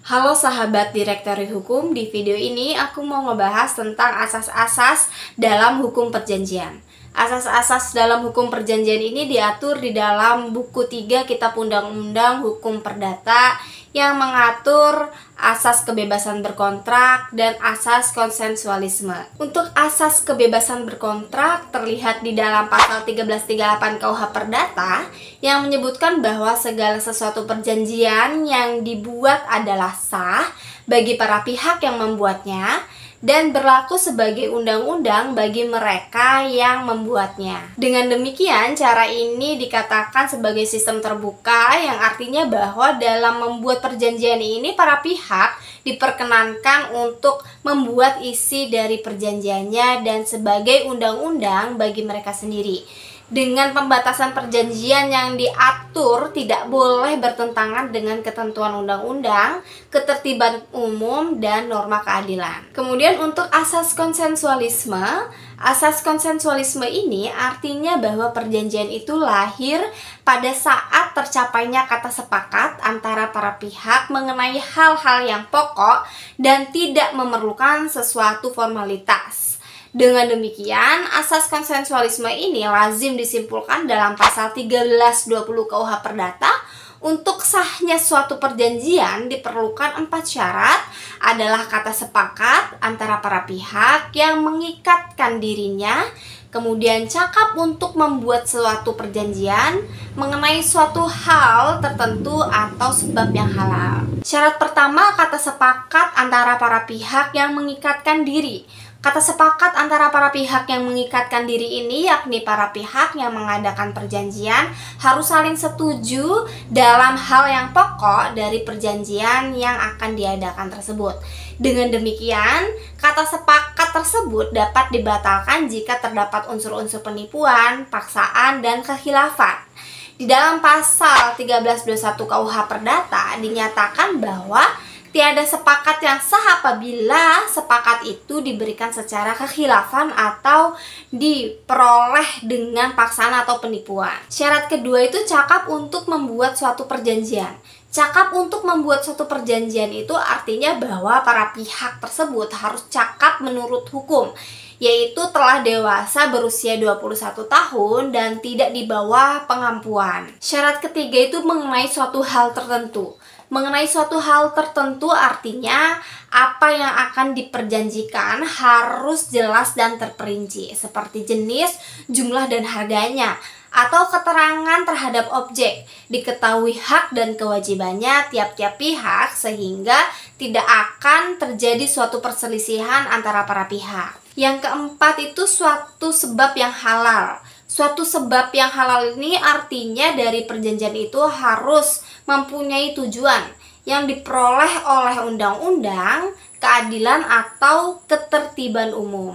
Halo sahabat Direktori Hukum, di video ini aku mau ngebahas tentang asas-asas dalam hukum perjanjian. Asas-asas dalam hukum perjanjian ini diatur di dalam buku 3 Kitab Undang-Undang Hukum Perdata yang mengatur asas kebebasan berkontrak dan asas konsensualisme. Untuk asas kebebasan berkontrak terlihat di dalam pasal 1338 KUH Perdata yang menyebutkan bahwa segala sesuatu perjanjian yang dibuat adalah sah bagi para pihak yang membuatnya dan berlaku sebagai undang-undang bagi mereka yang membuatnya. Dengan demikian, cara ini dikatakan sebagai sistem terbuka yang artinya bahwa dalam membuat perjanjian ini para pihak diperkenankan untuk membuat isi dari perjanjiannya dan sebagai undang-undang bagi mereka sendiri. Dengan pembatasan perjanjian yang diatur tidak boleh bertentangan dengan ketentuan undang-undang, ketertiban umum, dan norma keadilan. Kemudian untuk asas konsensualisme ini artinya bahwa perjanjian itu lahir pada saat tercapainya kata sepakat antara para pihak mengenai hal-hal yang pokok dan tidak memerlukan sesuatu formalitas. Dengan demikian, asas konsensualisme ini lazim disimpulkan dalam pasal 1320 KUH Perdata. Untuk sahnya suatu perjanjian diperlukan 4 syarat, adalah kata sepakat antara para pihak yang mengikatkan dirinya, kemudian cakap untuk membuat suatu perjanjian mengenai suatu hal tertentu atau sebab yang halal. Syarat pertama, kata sepakat antara para pihak yang mengikatkan diri. Kata sepakat antara para pihak yang mengikatkan diri ini yakni para pihak yang mengadakan perjanjian harus saling setuju dalam hal yang pokok dari perjanjian yang akan diadakan tersebut. Dengan demikian, kata sepakat tersebut dapat dibatalkan jika terdapat unsur-unsur penipuan, paksaan, dan kekhilafan. Di dalam pasal 1321 KUH Perdata dinyatakan bahwa tiada sepakat yang sah apabila sepakat itu diberikan secara kekhilafan atau diperoleh dengan paksaan atau penipuan. Syarat kedua itu cakap untuk membuat suatu perjanjian. Cakap untuk membuat suatu perjanjian itu artinya bahwa para pihak tersebut harus cakap menurut hukum, yaitu telah dewasa berusia 21 tahun dan tidak di bawah pengampuan. Syarat ketiga itu mengenai suatu hal tertentu. Mengenai suatu hal tertentu artinya apa yang akan diperjanjikan harus jelas dan terperinci, seperti jenis, jumlah, dan harganya, atau keterangan terhadap objek, diketahui hak dan kewajibannya tiap-tiap pihak sehingga tidak akan terjadi suatu perselisihan antara para pihak. Yang keempat itu suatu sebab yang halal. Suatu sebab yang halal ini artinya dari perjanjian itu harus mempunyai tujuan yang diperoleh oleh undang-undang, keadilan, atau ketertiban umum.